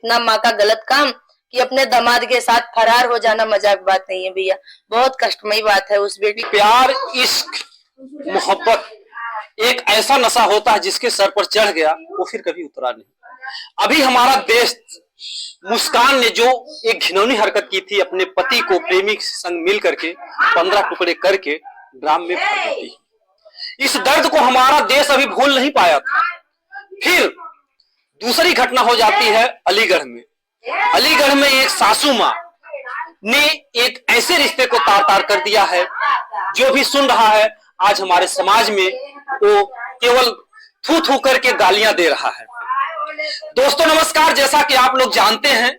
इतना माँ का गलत काम कि अपने दामाद के साथ फरार हो जाना मजाक बात नहीं है भैया, बहुत कष्टमयी बात है उस बेटी। प्यार, इश्क, मोहब्बत एक ऐसा नशा होता है जिसके सर पर चढ़ गया वो फिर कभी उतरा नहीं। अभी हमारा देश मुस्कान ने जो एक घिनौनी हरकत की थी, अपने पति को प्रेमी संग मिल करके 15 टुकड़े करके ड्राम में भर देती। इस दर्द को हमारा देश अभी भूल नहीं पाया था। फिर दूसरी घटना हो जाती है अलीगढ़ में। अलीगढ़ में एक सासू माँ ने एक ऐसे रिश्ते को तार तार कर दिया है, जो भी सुन रहा है आज हमारे समाज में वो केवल थू थू करके गालियां दे रहा है। दोस्तों नमस्कार, जैसा कि आप लोग जानते हैं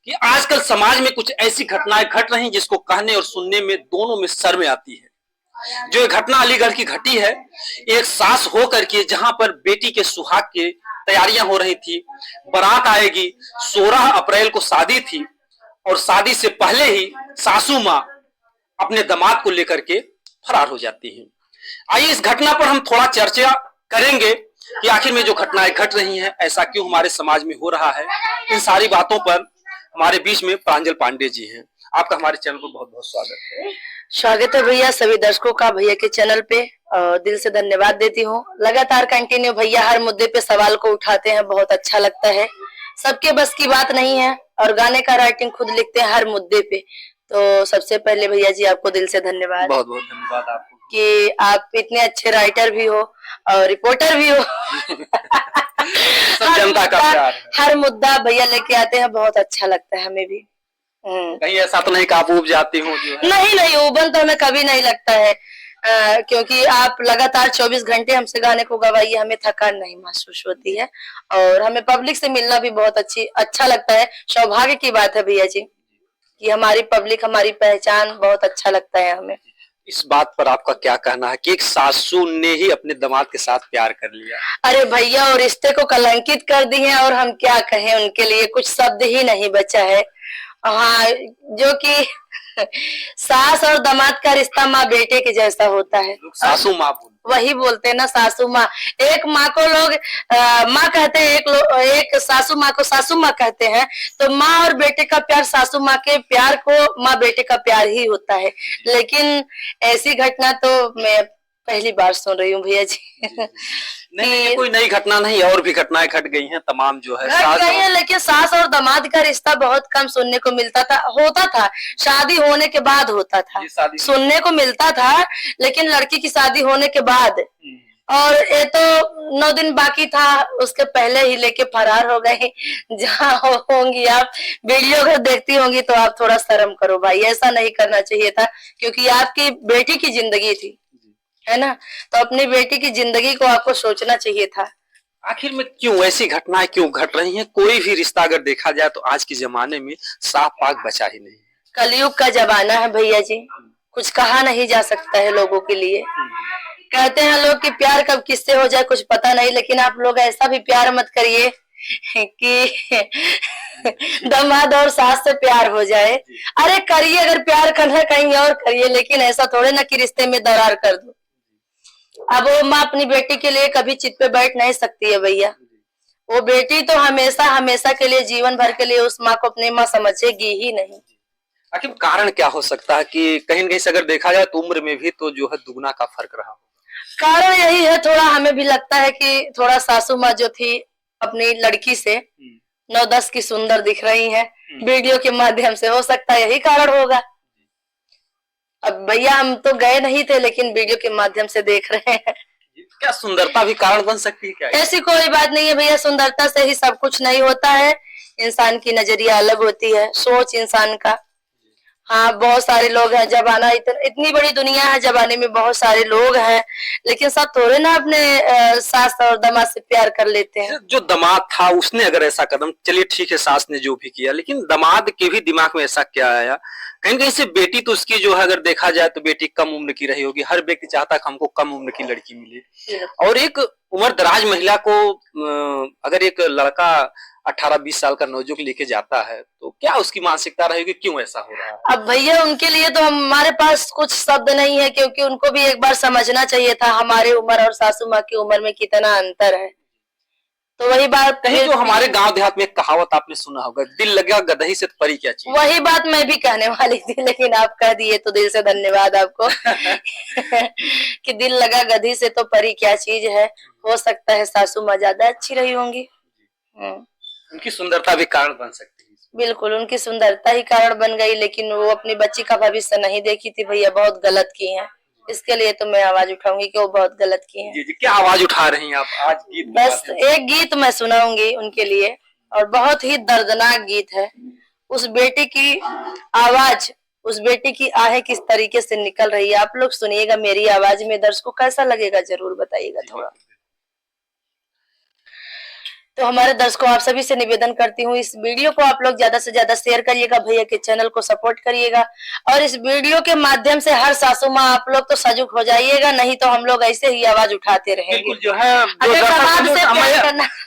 कि आजकल समाज में कुछ ऐसी घटनाएं घट रही जिसको कहने और सुनने में दोनों में शर्म आती है। जो घटना अलीगढ़ की घटी है, एक सास हो करके जहां पर बेटी के सुहाग की तैयारियां हो रही थी, बारात आएगी, 16 अप्रैल को शादी थी और शादी से पहले ही सासू माँ अपने दामाद को लेकर के फरार हो जाती है। आइए इस घटना पर हम थोड़ा चर्चा करेंगे कि आखिर में जो घटनाएं घट रही हैं ऐसा क्यों हमारे समाज में हो रहा है। इन सारी बातों पर हमारे बीच में प्रांजल पांडे जी हैं। आपका हमारे चैनल पर बहुत बहुत स्वागत है। स्वागत है भैया सभी दर्शकों का भैया के चैनल पे, और दिल से धन्यवाद देती हूँ। लगातार कंटिन्यू भैया हर मुद्दे पे सवाल को उठाते हैं, बहुत अच्छा लगता है। सबके बस की बात नहीं है और गाने का राइटिंग खुद लिखते हैं हर मुद्दे पे। तो सबसे पहले भैया जी आपको दिल से धन्यवाद, बहुत बहुत धन्यवाद आपको कि आप इतने अच्छे राइटर भी हो और रिपोर्टर भी हो। सब जनता का प्यार है। हर मुद्दा भैया लेके आते हैं, बहुत अच्छा लगता है हमें भी। कहीं ऐसा तो नहीं कि आप ऊब जाती हो? नहीं, ऊबन तो हमें कभी नहीं लगता है, क्योंकि आप लगातार 24 घंटे हमसे गाने को गवाइए, हमें थकान नहीं महसूस होती है और हमें पब्लिक से मिलना भी बहुत अच्छा लगता है। सौभाग्य की बात है भैया जी कि हमारी पब्लिक, हमारी पहचान, बहुत अच्छा लगता है हमें। इस बात पर आपका क्या कहना है कि एक सासू ने ही अपने दामाद के साथ प्यार कर लिया? अरे भैया, और रिश्ते को कलंकित कर दी है, और हम क्या कहें, उनके लिए कुछ शब्द ही नहीं बचा है। हाँ, जो कि सास और दामाद का रिश्ता माँ बेटे के जैसा होता है। सासू माँ वही बोलते हैं ना, सासू माँ। एक माँ को लोग माँ कहते हैं, एक सासू माँ को सासू माँ कहते हैं। तो माँ और बेटे का प्यार, सासू माँ के प्यार को माँ बेटे का प्यार ही होता है। लेकिन ऐसी घटना तो मैं पहली बार सुन रही हूँ भैया जी। नहीं, कोई नई घटना नहीं, और भी घटनाएं घट गई हैं, तमाम जो है घट गई है। लेकिन सास और दामाद का रिश्ता बहुत कम सुनने को मिलता था, होता था शादी होने के बाद होता था, सुनने को मिलता था, लेकिन लड़की की शादी होने के बाद। और ये तो 9 दिन बाकी था, उसके पहले ही लेके फरार हो गए। जहाँ होंगी आप वीडियो अगर देखती होंगी तो आप थोड़ा शर्म करो भाई, ऐसा नहीं करना चाहिए था, क्योंकि आपकी बेटी की जिंदगी थी, है ना। तो अपनी बेटी की जिंदगी को आपको सोचना चाहिए था। आखिर में क्यों ऐसी घटनाएं क्यों घट रही हैं? कोई भी रिश्ता अगर देखा जाए तो आज के जमाने में साफ पाक बचा ही नहीं। कलयुग का जमाना है भैया जी, कुछ कहा नहीं जा सकता है लोगों के लिए। कहते हैं लोग कि प्यार कब किससे हो जाए कुछ पता नहीं, लेकिन आप लोग ऐसा भी प्यार मत करिए कि दामाद और सास से प्यार हो जाए। अरे करिए, अगर प्यार करना कहीं और करिए, लेकिन ऐसा थोड़े ना कि रिश्ते में दरार कर दो। अब वो माँ अपनी बेटी के लिए कभी चित पे बैठ नहीं सकती है भैया। वो बेटी तो हमेशा हमेशा के लिए, जीवन भर के लिए उस माँ को अपनी माँ समझेगी ही नहीं। आखिर कारण क्या हो सकता है कि कहीं न कहीं से अगर देखा जाए तो उम्र में भी तो जो है दुगना का फर्क रहा? कारण यही है, थोड़ा हमें भी लगता है कि थोड़ा सासू माँ जो थी अपनी लड़की से 9-10 की सुंदर दिख रही है वीडियो के माध्यम से, हो सकता है यही कारण होगा। अब भैया हम तो गए नहीं थे, लेकिन वीडियो के माध्यम से देख रहे हैं। क्या सुंदरता भी कारण बन सकती है क्या? ऐसी कोई बात नहीं है भैया, सुंदरता से ही सब कुछ नहीं होता है। इंसान की नजरिया अलग होती है, सोच इंसान का। हाँ, बहुत सारे लोग हैं, जमाना इतनी बड़ी दुनिया है, जमाने में बहुत सारे लोग हैं, लेकिन सब थोड़े ना अपने सास और दामाद से प्यार कर लेते हैं। जो दामाद था उसने अगर ऐसा कदम, चलिए ठीक है सास ने जो भी किया, लेकिन दामाद के भी दिमाग में ऐसा क्या आया? कहीं कहीं से बेटी तो उसकी जो है अगर देखा जाए तो बेटी कम उम्र की रही होगी। हर व्यक्ति चाहता है कि हमको कम उम्र की लड़की मिले, और एक उम्र दराज महिला को अगर एक लड़का 18-20 साल का नौजुवक लेके जाता है तो क्या उसकी मानसिकता रहेगी, क्यों ऐसा हो रहा है? अब भैया उनके लिए तो हमारे पास कुछ शब्द नहीं है, क्योंकि उनको भी एक बार समझना चाहिए था हमारे उम्र और सासू माँ की उम्र में कितना अंतर है। तो वही बात कहीं जो हमारे गांव देहात में एक कहावत आपने सुना होगा, दिल लगा गदही से परी क्या चीज। वही बात मैं भी कहने वाली थी, लेकिन आप कह दिए तो दिल से धन्यवाद आपको कि दिल लगा गधी से तो परी क्या चीज है। हो सकता है सासू माँ ज्यादा अच्छी रही होंगी। उनकी सुंदरता भी कारण बन सकती है। बिल्कुल, उनकी सुंदरता ही कारण बन गई, लेकिन वो अपनी बच्ची का भविष्य नहीं देखी थी। भैया बहुत गलत की हैं, इसके लिए तो मैं आवाज उठाऊंगी कि वो बहुत गलत की हैं। जी जी, क्या आवाज उठा रही हैं आप आज गीत? बस एक गीत मैं सुनाऊंगी उनके लिए, और बहुत ही दर्दनाक गीत है। उस बेटी की आवाज, उस बेटी की आहें किस तरीके से निकल रही है, आप लोग सुनिएगा मेरी आवाज में। दर्शकों को कैसा लगेगा जरूर बताइएगा थोड़ा। तो हमारे दर्शकों, आप सभी से निवेदन करती हूँ, इस वीडियो को आप लोग ज्यादा से ज्यादा शेयर करिएगा, भैया के चैनल को सपोर्ट करिएगा, और इस वीडियो के माध्यम से हर सासू माँ आप लोग तो सजग हो जाइएगा, नहीं तो हम लोग ऐसे ही आवाज उठाते रहेंगे। जो है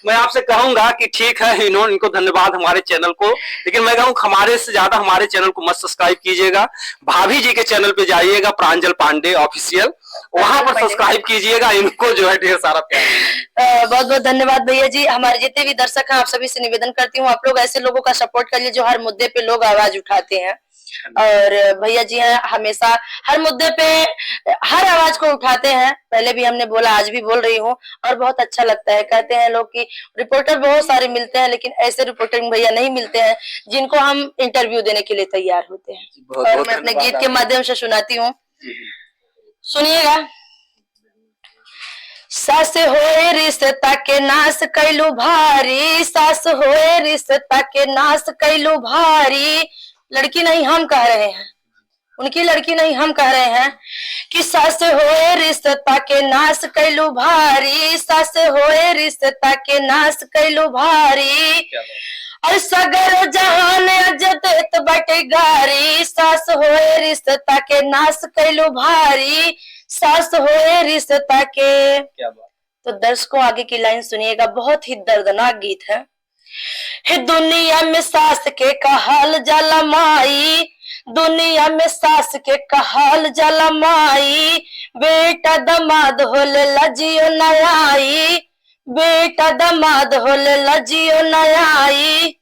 मैं आपसे कहूंगा कि ठीक है, इनको धन्यवाद हमारे चैनल को, लेकिन मैं कहूँ हमारे से ज्यादा हमारे चैनल को मत सब्सक्राइब कीजिएगा। भाभी जी के चैनल पे जाइएगा, प्रांजल पांडे ऑफिशियल, वहां पर सब्सक्राइब कीजिएगा। इनको जो है ढेर सारा प्यार। बहुत बहुत धन्यवाद भैया जी। हमारे जितने भी दर्शक हैं, आप सभी से निवेदन करती हूँ, आप लोग ऐसे लोगों का सपोर्ट करिए जो हर मुद्दे पे लोग आवाज उठाते हैं। और भैया जी हैं हमेशा हर मुद्दे पे हर आवाज को उठाते हैं। पहले भी हमने बोला, आज भी बोल रही हूँ, और बहुत अच्छा लगता है। कहते हैं लोग कि रिपोर्टर बहुत सारे मिलते हैं, लेकिन ऐसे रिपोर्टर भैया नहीं मिलते हैं जिनको हम इंटरव्यू देने के लिए तैयार होते हैं। और मैं अपने गीत के माध्यम से सुनाती हूँ, सुनिएगा। सास होए रिश्ता के नाश कैलू भारी, सास होए रिश्ता के नाश कैलू भारी। लड़की नहीं हम कह रहे हैं, उनकी लड़की नहीं हम कह रहे हैं कि सास होए रिश्ता के नाश कैलू भारी, सास होए रिश्ता के नाश कैलू भारी। और सगर जहान अजत बटे गारी, सास होए रिश्ता के नाश कैलू भारी, सास होए रिश्ता के। तो दर्शकों आगे की लाइन सुनिएगा, बहुत ही दर्दनाक गीत है। दुनिया में सास के कहल जला माई, दुनिया में सास के कहल जला माई। बेटा दमाद होले लजियो नयाई, बेटा दमाद होले लजियो नयाई।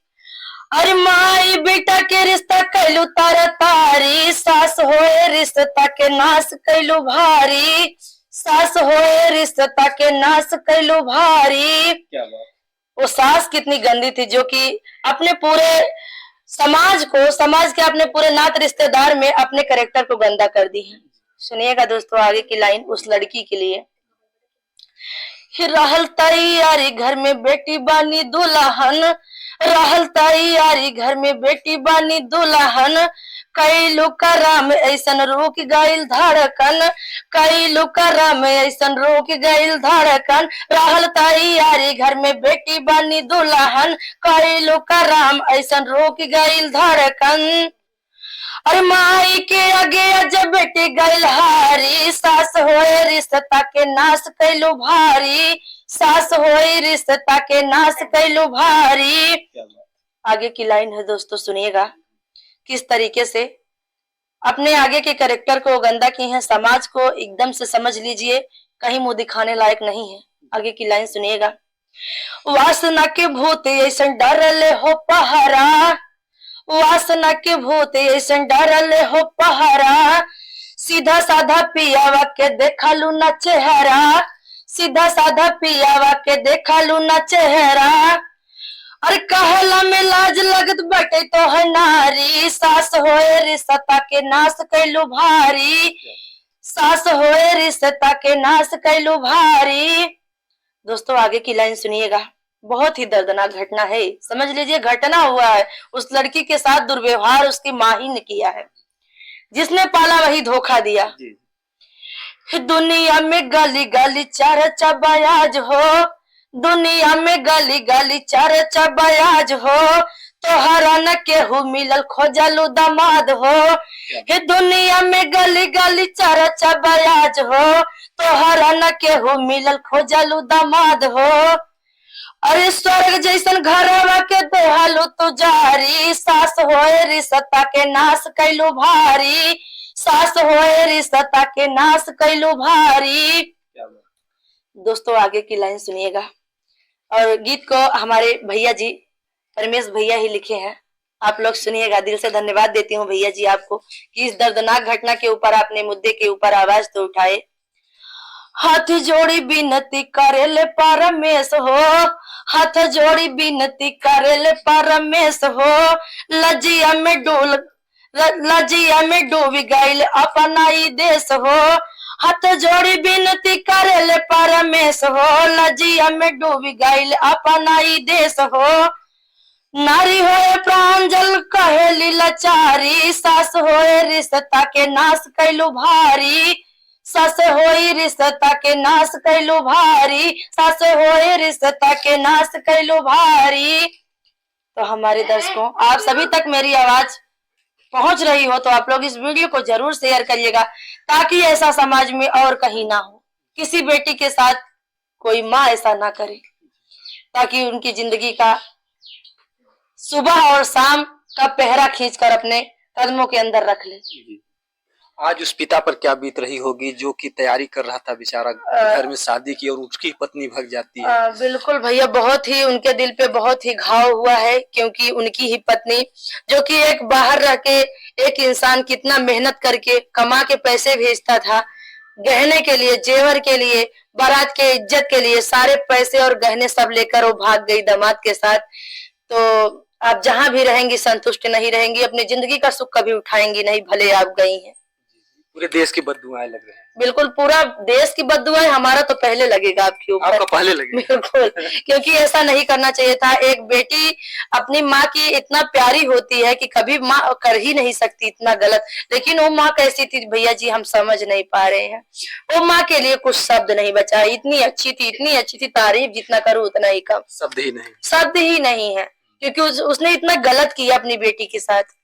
अरे माई बेटा के रिश्ता कैलू तारा तारी, सास होए रिश्ता के नाश कैलू भारी, सास होए रिश्ता के नाश कैलू भारी। वो सास कितनी गंदी थी, जो कि अपने पूरे समाज को, समाज के अपने पूरे नात रिश्तेदार में अपने कैरेक्टर को गंदा कर दी है। सुनिएगा दोस्तों आगे की लाइन उस लड़की के लिए। रहल तैयारी घर में बेटी बानी दुल्हन, रहल तैयारी घर में बेटी बानी दुल्हन। कैलू कराम ऐसन रोक गइल धड़कन, कैलू कराम ऐसन रोक गइल धड़कन। रहल तैयारी घर में बेटी बानी दुल्हन, कैलू कराम ऐसन रोक गइल धड़कन। अरे माई के आगे जब बेटी गइल हारी, सास होए रिश्ता के नाश कैलू भारी, सास होए रिश्ता के नाश कैलू भारी। आगे की लाइन है दोस्तों, सुनिएगा किस तरीके से अपने आगे के कैरेक्टर को गंदा की है। समाज को एकदम से समझ लीजिए, कहीं मुंह दिखाने लायक नहीं है। आगे की लाइन सुनिएगा। वासना के भूत ऐसा डरले हो पहरा, वासना के भूत ऐसा डरले हो पहरा। सीधा साधा पियावा के देखलू न चेहरा, सीधा साधा पियावा के देखलू न चेहरा। अरे कहला में लाज लगत बटे तो है नारी, सास होए रिश्ता के नाश कैलू भारी, सास होए रिश्ता के नाश कैलू भारी। दोस्तों आगे की लाइन सुनिएगा, बहुत ही दर्दनाक घटना है। समझ लीजिए घटना हुआ है, उस लड़की के साथ दुर्व्यवहार उसकी माँ ही ने किया है, जिसने पाला वही धोखा दिया। दुनिया में गली गली चर्चा बयाज हो, दुनिया में गली गली चर्चा बयाज हो। तोहरा न केहू मिलल खोजलू दामाद हो, हे दुनिया में गली गली चर्चा बयाज हो। तोहरा न केहू मिलल खोजलू दामाद हो। अरे स्वर्ग जैसन घरवा के देहलू तू जारी, सास होए रिश्ता के नाश कैलू भारी, सास होए रिश्ता के नाश कैलू भारी। दोस्तों आगे की लाइन सुनिएगा, और गीत को हमारे भैया जी परमेश भैया ही लिखे हैं। आप लोग सुनिएगा। दिल से धन्यवाद देती हूँ भैया जी आपको कि इस दर्दनाक घटना के ऊपर आपने मुद्दे के ऊपर आवाज तो उठाए। हाथ जोड़ी विनती करेले परमेश हो, हाथ जोड़ी विनती करेले परमेश हो, लजिया में डूब गईल अपना ही देश हो। हाथ जोड़ी विनती करेले परमेश हो, लजिया में डूब गईल अपना ही देश हो। नारी होए प्रांजल कहेली लाचारी, सास होए रिश्ता के नाश कैलू भारी, सास होई रिश्ता के नाश कैलू भारी, सास होए रिश्ता के नाश कैलू भारी। तो हमारे दर्शकों, आप सभी तक मेरी आवाज पहुंच रही हो तो आप लोग इस वीडियो को जरूर शेयर करिएगा, ताकि ऐसा समाज में और कहीं ना हो। किसी बेटी के साथ कोई माँ ऐसा ना करे, ताकि उनकी जिंदगी का सुबह और शाम का पहरा खींचकर अपने कदमों के अंदर रख ले। आज उस पिता पर क्या बीत रही होगी जो कि तैयारी कर रहा था बेचारा घर में शादी की, और उसकी पत्नी भाग जाती है। बिल्कुल भैया, बहुत ही उनके दिल पे बहुत ही घाव हुआ है, क्योंकि उनकी ही पत्नी जो कि एक बाहर रह के एक इंसान कितना मेहनत करके कमा के पैसे भेजता था, गहने के लिए, जेवर के लिए, बारात के इज्जत के लिए, सारे पैसे और गहने सब लेकर वो भाग गई दामाद के साथ। तो आप जहां भी रहेंगी संतुष्ट नहीं रहेंगी, अपनी जिंदगी का सुख कभी उठाएंगी नहीं, भले आप गई हैं। पूरे देश की बददुआएं लग रही हैं। बिल्कुल, पूरा देश की बददुआएं, हमारा तो पहले लगेगा आपके ऊपर। आपका पहले लगेगा। बिल्कुल, क्योंकि ऐसा नहीं करना चाहिए था। एक बेटी अपनी माँ की इतना प्यारी होती है कि कभी माँ कर ही नहीं सकती इतना गलत, लेकिन वो माँ कैसी थी भैया जी, हम समझ नहीं पा रहे हैं। वो माँ के लिए कुछ शब्द नहीं बचा। इतनी अच्छी थी, इतनी अच्छी थी, तारीफ जितना करूँ उतना ही कम। शब्द ही नहीं है, क्योंकि उसने इतना गलत किया अपनी बेटी के साथ।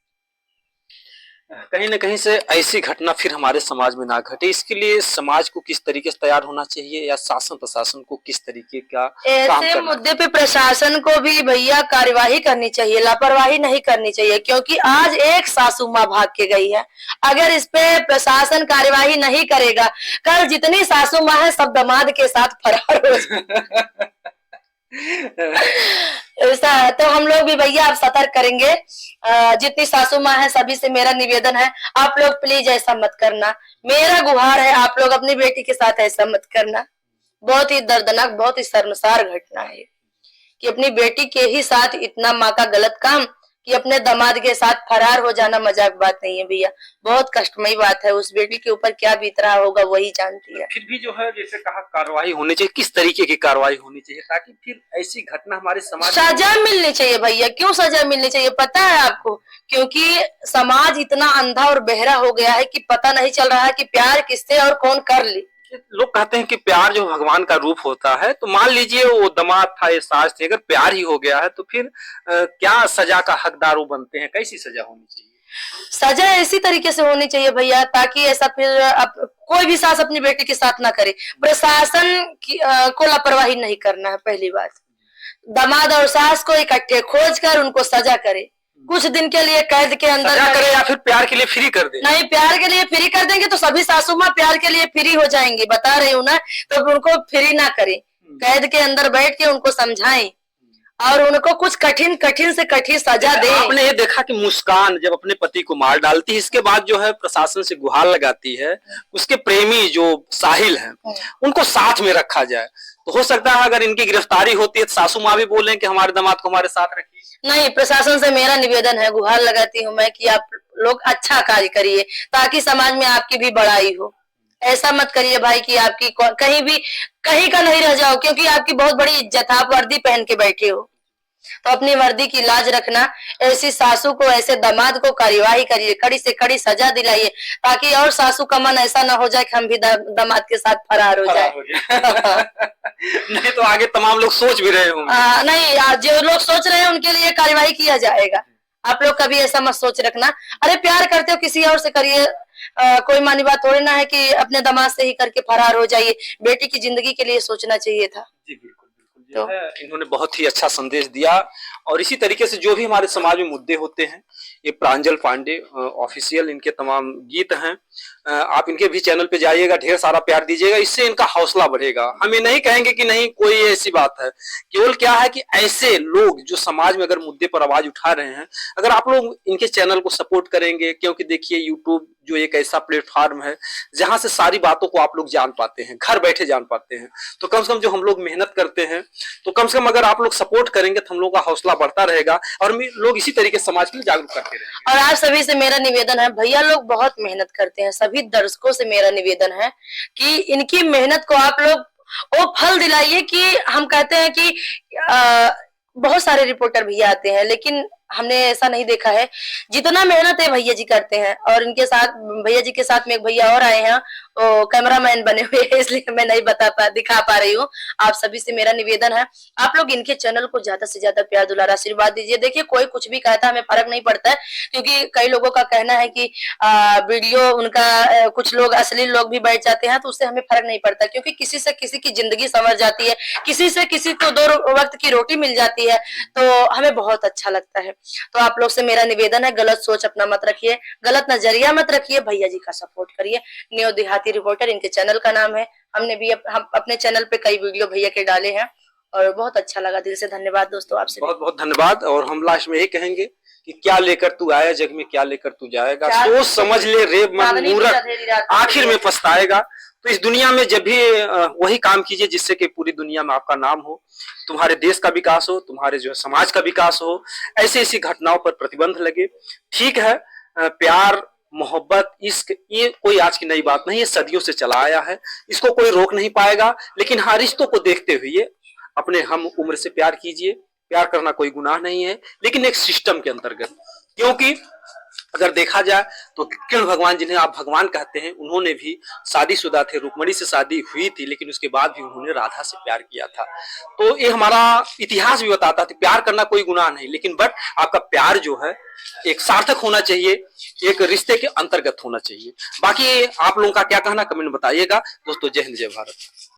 कहीं न कहीं से ऐसी घटना फिर हमारे समाज में ना घटे, इसके लिए समाज को किस तरीके से तैयार होना चाहिए, या शासन प्रशासन को किस तरीके का काम ऐसे करना मुद्दे पे प्रशासन को भी भैया कार्यवाही करनी चाहिए, लापरवाही नहीं करनी चाहिए, क्योंकि आज एक सासू माँ भाग के गई है। अगर इस पे प्रशासन कार्यवाही नहीं करेगा, कल जितनी सासू माँ है सब दामाद के साथ फरार हो जाए। ऐसा है, तो हम लोग भी भैया आप सतर्क करेंगे। जितनी सासू माँ है सभी से मेरा निवेदन है, आप लोग प्लीज ऐसा मत करना। मेरा गुहार है, आप लोग अपनी बेटी के साथ ऐसा मत करना। बहुत ही दर्दनाक, बहुत ही शर्मसार घटना है कि अपनी बेटी के ही साथ इतना माँ का गलत काम, कि अपने दामाद के साथ फरार हो जाना मजाक बात नहीं है भैया। बहुत कष्टमयी बात है। उस बेटी के ऊपर क्या बीत रहा होगा वही जानती है। फिर भी जो है, जैसे कहा, कार्रवाई होनी चाहिए। किस तरीके की कार्रवाई होनी चाहिए ताकि फिर ऐसी घटना हमारे समाज में? सजा मिलनी चाहिए भैया। क्यों सजा मिलनी चाहिए पता है आपको? क्योंकि समाज इतना अंधा और बहरा हो गया है कि पता नहीं चल रहा है कि प्यार किससे और कौन कर ले। लोग कहते हैं कि प्यार जो भगवान का रूप होता है, तो मान लीजिए वो दामाद था या सास थी, अगर प्यार ही हो गया है तो फिर क्या सजा का हकदार वो बनते हैं? कैसी सजा होनी चाहिए? सजा ऐसी तरीके से होनी चाहिए भैया, ताकि ऐसा फिर कोई भी सास अपनी बेटी के साथ ना करे। प्रशासन को लापरवाही नहीं करना है पहली बात। दामाद और सास को इकट्ठे खोज कर उनको सजा करे, कुछ दिन के लिए कैद के अंदर सजा करे, या फिर प्यार के लिए फ्री कर दे। नहीं, प्यार के लिए फ्री कर देंगे तो सभी सासू माँ प्यार के लिए फ्री हो जाएंगी, बता रही हूँ ना। तो उनको फ्री ना करें, कैद के अंदर बैठ के उनको समझाएं और उनको कुछ कठिन से कठिन सजा दे। आपने ये देखा कि मुस्कान जब अपने पति को मार डालती है, इसके बाद जो है प्रशासन से गुहार लगाती है उसके प्रेमी जो साहिल हैं उनको साथ में रखा जाए। तो हो सकता है अगर इनकी गिरफ्तारी होती है तो सासू माँ भी बोले कि हमारे दामाद को हमारे साथ रखिए। नहीं, प्रशासन से मेरा निवेदन है, गुहार लगाती हूँ मैं कि आप लोग अच्छा कार्य करिए, ताकि समाज में आपकी भी बड़ाई हो। ऐसा मत करिए भाई कि आपकी कहीं का नहीं रह जाओ, क्योंकि आपकी बहुत बड़ी इज्जत है, आप वर्दी पहन के बैठे हो। तो अपनी वर्दी की लाज रखना। ऐसी सासू को, ऐसे दामाद को कार्यवाही करिए, कड़ी से कड़ी सजा दिलाइए, ताकि और सासू का मन ऐसा ना हो जाए कि हम भी दामाद के साथ फरार हो जाए। नहीं तो आगे तमाम लोग सोच भी रहे होंगे। नहीं, जो लोग सोच रहे हैं उनके लिए कार्यवाही किया जाएगा। आप लोग कभी ऐसा मत सोच रखना। अरे प्यार करते हो किसी और से करिए, कोई मानी बात थोड़ी ना है कि अपने दामाद से ही करके फरार हो जाइए। बेटी की जिंदगी के लिए सोचना चाहिए था। जी बिल्कुल। तो इन्होंने बहुत ही अच्छा संदेश दिया, और इसी तरीके से जो भी हमारे समाज में मुद्दे होते हैं, ये प्रांजल पांडे ऑफिशियल इनके तमाम गीत हैं। आप इनके भी चैनल पे जाइएगा, ढेर सारा प्यार दीजिएगा, इससे इनका हौसला बढ़ेगा। हम ये नहीं कहेंगे कि नहीं कोई ऐसी बात है, केवल क्या है कि ऐसे लोग जो समाज में अगर मुद्दे पर आवाज उठा रहे हैं, अगर आप लोग इनके चैनल को सपोर्ट करेंगे, क्योंकि देखिए यूट्यूब जो एक ऐसा प्लेटफॉर्म है जहां से सारी बातों को आप लोग जान पाते हैं, घर बैठे जान पाते हैं। तो कम से कम जो हम लोग मेहनत करते हैं, तो कम से कम अगर आप लोग सपोर्ट करेंगे तो हम लोग का हौसला बढ़ता रहेगा और लोग इसी तरीके से समाज के लिए जागरूक करते रहेंगे। और आप सभी से मेरा निवेदन है, भैया लोग बहुत मेहनत करते हैं, सभी दर्शकों से मेरा निवेदन है कि इनकी मेहनत को आप लोग वो फल दिलाइए कि हम कहते हैं कि बहुत सारे रिपोर्टर भैया आते हैं, लेकिन हमने ऐसा नहीं देखा है जितना मेहनत है भैया जी करते हैं। और इनके साथ भैया जी के साथ में एक भैया और आए हैं, वो कैमरामैन बने हुए हैं, इसलिए मैं नहीं दिखा पा रही हूँ। आप सभी से मेरा निवेदन है, आप लोग इनके चैनल को ज्यादा से ज्यादा प्यार दुलार आशीर्वाद दीजिए। देखिए कोई कुछ भी कहता है, हमें फर्क नहीं पड़ता है, क्योंकि कई लोगों का कहना है कि वीडियो उनका कुछ लोग अश्लील लोग भी बैठ जाते हैं, तो उससे हमें फर्क नहीं पड़ता, क्योंकि किसी से किसी की जिंदगी संवर जाती है, किसी से किसी को 2 वक्त की रोटी मिल जाती है, तो हमें बहुत अच्छा लगता है। तो आप लोग से मेरा निवेदन है, गलत सोच अपना मत रखिए, गलत नजरिया मत रखिए, भैया जी का सपोर्ट करिए। न्यू देहाती रिपोर्टर इनके चैनल का नाम है। हमने भी हम अपने चैनल पे कई वीडियो भैया के डाले हैं और बहुत अच्छा लगा। दिल से धन्यवाद दोस्तों, आपसे बहुत बहुत धन्यवाद। और हम लास्ट में यही कहेंगे कि क्या लेकर तू आया जग में, क्या लेकर तू जाएगा, सोच समझ ले रे मन मूर्ख, आखिर में पछताएगा। तो इस दुनिया में जब भी वही काम कीजिए जिससे कि पूरी दुनिया में आपका नाम हो, तुम्हारे देश का विकास हो, तुम्हारे जो है समाज का विकास हो, ऐसी ऐसी घटनाओं पर प्रतिबंध लगे। ठीक है, प्यार मोहब्बत इश्क ये कोई आज की नई बात नहीं है, सदियों से चला आया है, इसको कोई रोक नहीं पाएगा। लेकिन हाँ, रिश्तों को देखते हुए अपने हम उम्र से प्यार कीजिए। प्यार करना कोई गुनाह नहीं है, लेकिन एक सिस्टम के अंतर्गत। क्योंकि अगर देखा जाए तो कृष्ण भगवान, जिन्हें आप भगवान कहते हैं, उन्होंने भी शादीशुदा थे, रुक्मणी से शादी हुई थी, लेकिन उसके बाद भी उन्होंने राधा से प्यार किया था। तो ये हमारा इतिहास भी बताता था प्यार करना कोई गुनाह नहीं, लेकिन बट आपका प्यार जो है एक सार्थक होना चाहिए, एक रिश्ते के अंतर्गत होना चाहिए। बाकी आप लोगों का क्या कहना कमेंट बताइएगा दोस्तों। जय हिंद, जय भारत।